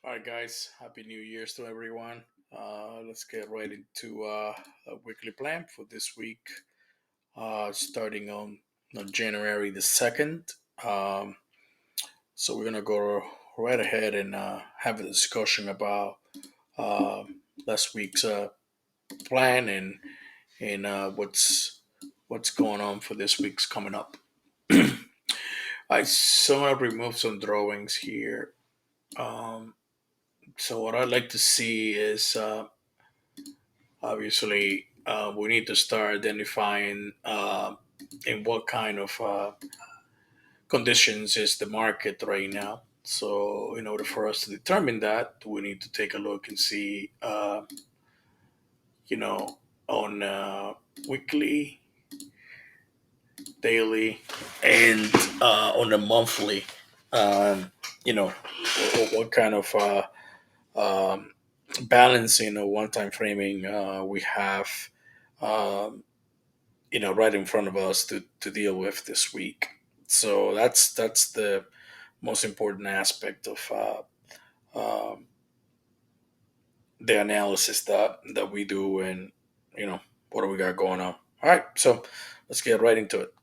All right, guys. Happy New Year's to everyone. Let's get right into a weekly plan for this week, starting on January the 2nd. Um, so we're going to go right ahead and have a discussion about uh, last week's plan and what's going on for this week's coming up. I so I removed some drawings here. Um, so what I'd like to see is obviously, we need to start identifying in what kind of conditions is the market right now. So, in order for us to determine that, we need to take a look and see, you know, on weekly, daily, and on a monthly, um, what kind of um, balancing or one-time framing we have. Um, right in front of us to deal with this week. So that's the most important aspect of um, the analysis that we do, and what do we got going on. All right, so let's get right into it.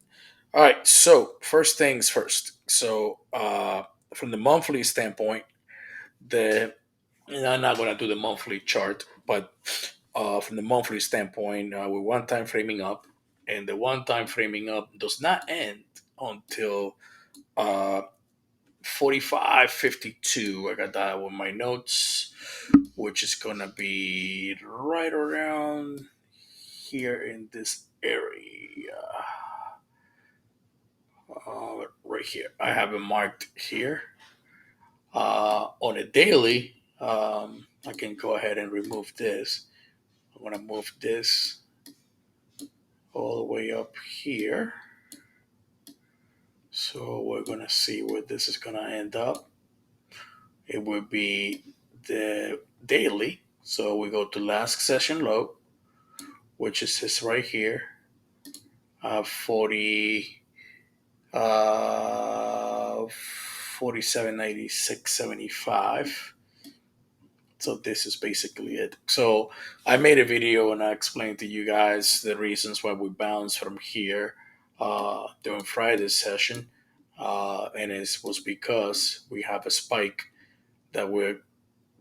All right, so first things first. So from the monthly standpoint, the I'm not going to do the monthly chart, but from the monthly standpoint, we're one time framing up, and the one time framing up does not end until uh, 45.52. I got that with my notes, which is going to be right around here in this area. Right here. I have it marked here. On a daily, I can go ahead and remove this. I'm going to move this all the way up here. So we're going to see where this is going to end up. It will be the daily. So we go to last session low, which is this right here, 40, 47.96.75. So this is basically it. So I made a video and I explained to you guys the reasons why we bounce from here during Friday's session, and it was because we have a spike that we're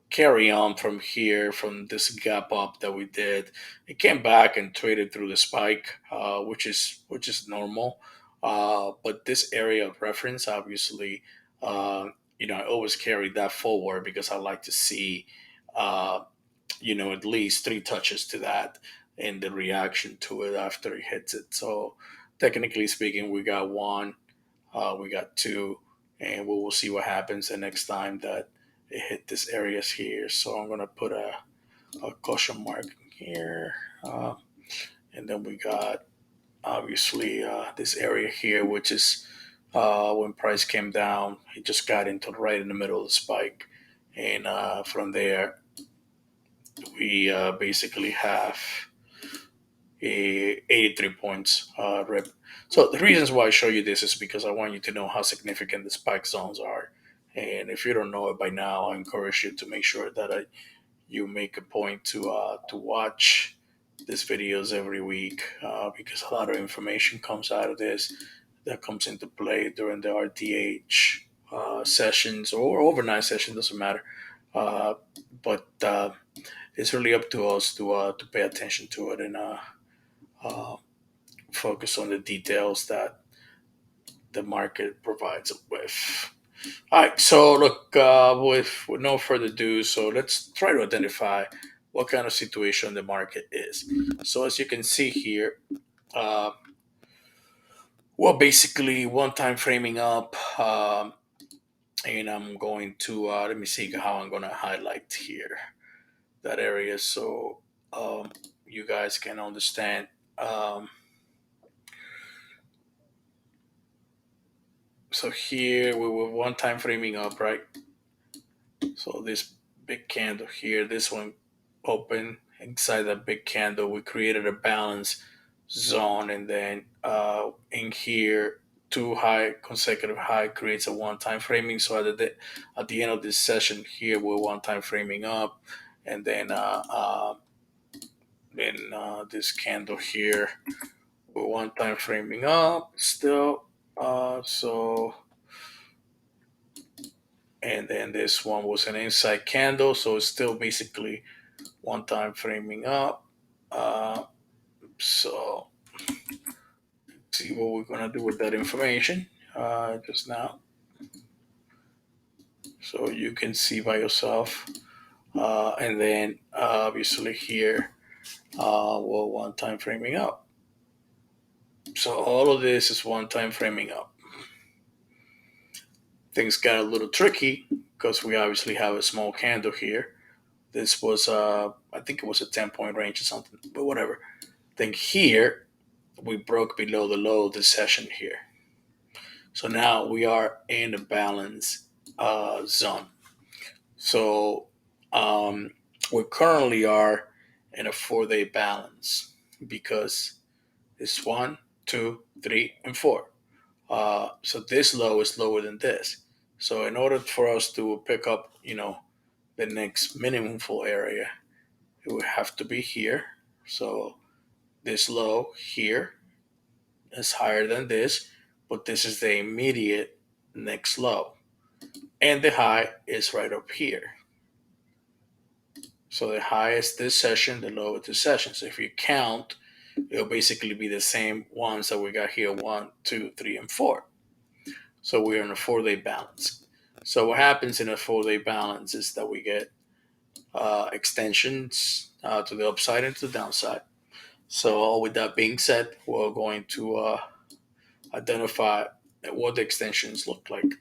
carry on from here from this gap up that we did. It came back and traded through the spike, which is normal. But this area of reference, obviously, I always carry that forward because I like to see, uh, at least three touches to that and the reaction to it after it hits it. So technically speaking, we got one, we got two, and we will see what happens the next time that it hit this areas here. So I'm gonna put a caution mark here, and then we got obviously this area here, which is when price came down, it just got into right in the middle of the spike, and from there we basically have a 83 points rip. So the reasons why I show you this is because I want you to know how significant the spike zones are. And if you don't know it by now, I encourage you to make sure that you make a point to watch these videos every week because a lot of information comes out of this that comes into play during the RTH sessions or overnight session, doesn't matter. Uh, but it's really up to us to pay attention to it and uh, focus on the details that the market provides it with. All right, so look, with no further ado, so let's try to identify what kind of situation the market is. So as you can see here, uh, well, basically one time framing up, and I'm going to let me see how I'm going to highlight here that area so you guys can understand. So here we were one time framing up, right? So this big candle here, this one open inside that big candle, we created a balance zone, and then in here two high consecutive high creates a one time framing. So at the end of this session here, we're one time framing up, and then this candle here, we're one time framing up still. So and then this one was an inside candle, so it's still basically one time framing up. Uh, so see what we're gonna do with that information just now, so you can see by yourself. And then obviously here, we're one time framing up. So all of this is one time framing up. Things got a little tricky because we obviously have a small candle here. This was, I think it was a 10-point range or something, but whatever. Then here, we broke below the low of this session here. So now we are in a balance zone. So um, we currently are in a 4-day balance because it's 1, 2, 3, and 4. So this low is lower than this. So in order for us to pick up, the next meaningful area, it would have to be here. So this low here is higher than this, but this is the immediate next low. And the high is right up here. So the high is this session, the low is this session. So if you count, it'll basically be the same ones that we got here: 1, 2, 3, and 4. So we're in a 4-day balance. So what happens in a 4-day balance is that we get extensions to the upside and to the downside. So with that being said, we're going to identify what the extensions look like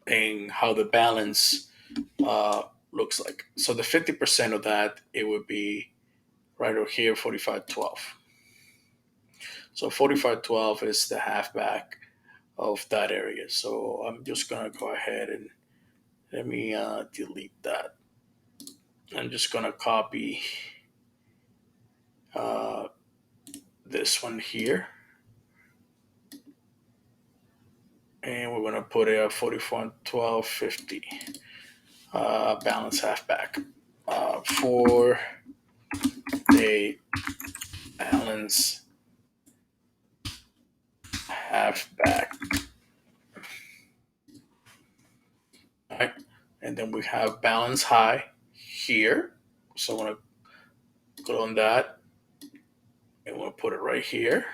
and how the balance uh, looks like. So the 50% of that, it would be right over here, 45.12. So 45.12 is the halfback of that area. So I'm just gonna go ahead and let me delete that. I'm just gonna copy uh, this one here, and we're gonna put it at 44.12.50 balance halfback for a balance halfback. All right, and then we have balance high here. So I'm gonna go on that, and we'll put it right here.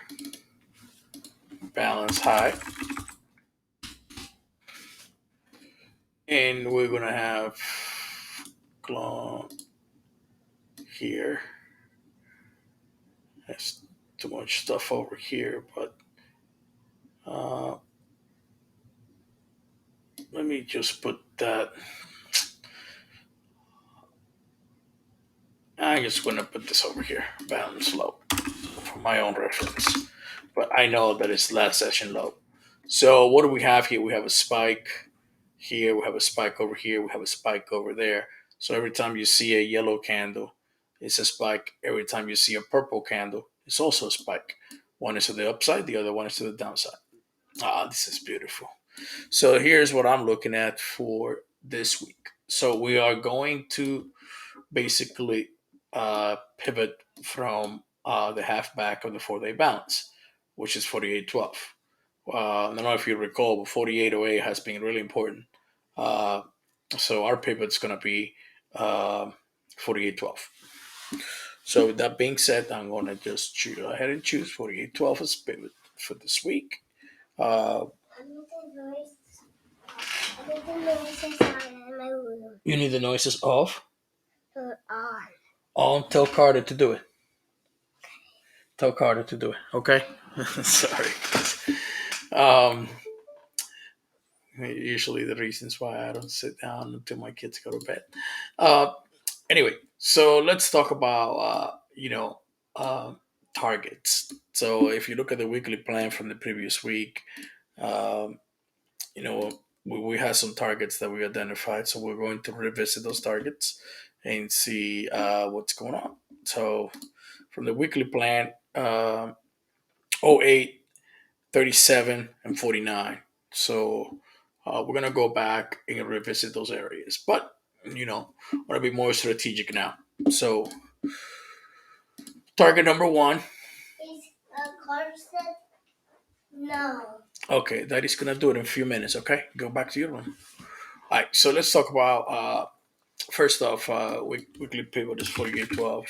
Balance high, and we're gonna have here. There's too much stuff over here, but uh, let me just put that. I'm just going to put this over here, balance low, for my own reference. But I know that it's last session low. So what do we have here? We have a spike here, we have a spike over here, we have a spike over there. So every time you see a yellow candle, it's a spike. Every time you see a purple candle, it's also a spike. One is to the upside, the other one is to the downside. This is beautiful. So here's what I'm looking at for this week. So we are going to basically pivot from the halfback of the 4-day balance, which is 48.12. I don't know if you recall, but 48.08 has been really important. Uh, so our pivot's going to be 48.12. So with that being said, I'm going to just choose ahead and choose 48.12 as pivot for this week. You need the noises off? On. On. Tell Carter to do it. Tell Carter to do it. Okay? Sorry. Um, Usually the reasons why I don't sit down until my kids go to bed. Uh, anyway, so let's talk about, uh, targets. So if you look at the weekly plan from the previous week, um, you know, we had some targets that we identified. So we're going to revisit those targets and see what's going on. So from the weekly plan, 08 37, and 49. So we're gonna go back and revisit those areas, but I want to be more strategic now. So target number one. Is a card set? No. Okay, that is gonna do it in a few minutes. Okay, go back to your room. All right, so let's talk about first off, weekly pivot is 48.12.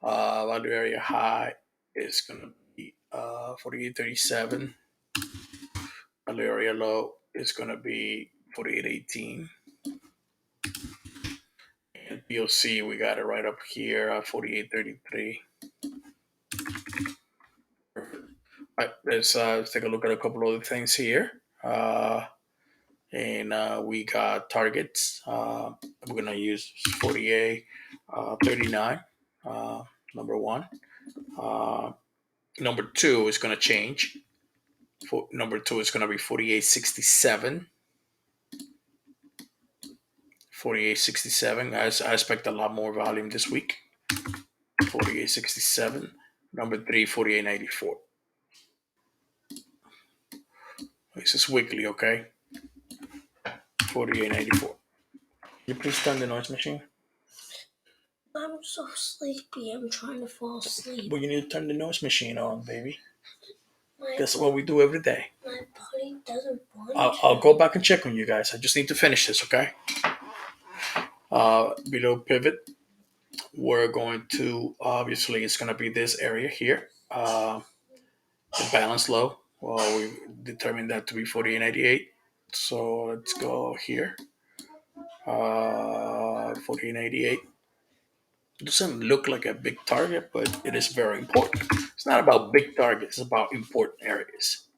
Value area high is gonna be 48.37. Value area low is gonna be 48.18. And POC, we got it right up here at 48.33. All right, let's take a look at a couple other things here. And we got targets. We're gonna use 48, 39, number one. Number two is gonna change. Number two is gonna be 48.67. 48.67. I expect a lot more volume this week. 48.67. Number three, 48.94. This is weekly, okay? 48.94. You please turn the noise machine. I'm so sleepy. I'm trying to fall asleep. Well, you need to turn the noise machine on, baby. That's what we do every day. My body doesn't want I'll go back and check on you guys. I just need to finish this, okay? Below pivot, we're going to, obviously, it's going to be this area here. The balance low. Well, we determined that to be 48.98. So let's go here. 48.88. Doesn't look like a big target, but it is very important. It's not about big targets, it's about important areas.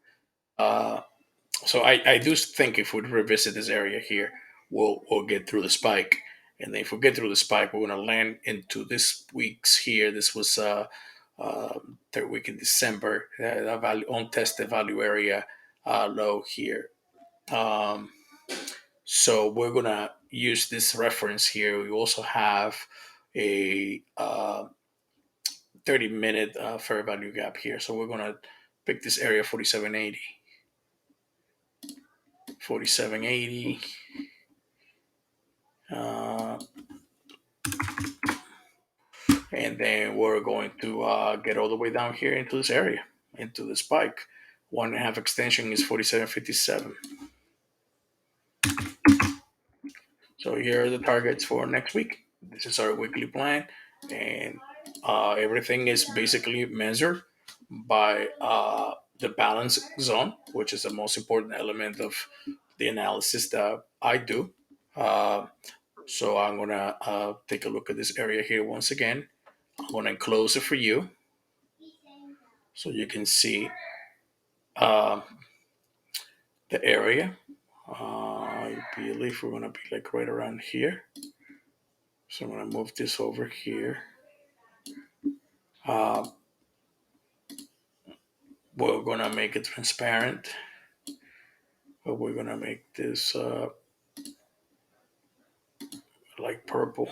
So I do think if we revisit this area here, we'll get through the spike. And then if we get through the spike, we're gonna land into this week's here. This was third week in December. That value untested value area low here. So we're gonna use this reference here. We also have a 30-minute fair value gap here. So we're gonna pick this area 47.80. 47.80. And then we're going to get all the way down here into this area, into the spike. 1.5 extension is 47.57. So here are the targets for next week. This is our weekly plan, and everything is basically measured by the balance zone, which is the most important element of the analysis that I do. So I'm gonna take a look at this area here once again. I'm gonna enclose it for you, so you can see uh, the area. I believe we're gonna be like right around here. So I'm gonna move this over here. Uh, we're gonna make it transparent, but we're gonna make this like purple.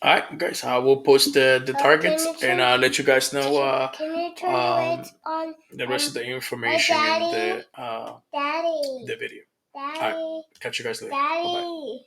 All right, guys. I will post the targets and I'll let you guys know Can you turn the lights on? the rest of the information in the video. Daddy. All right, catch you guys later. Bye bye.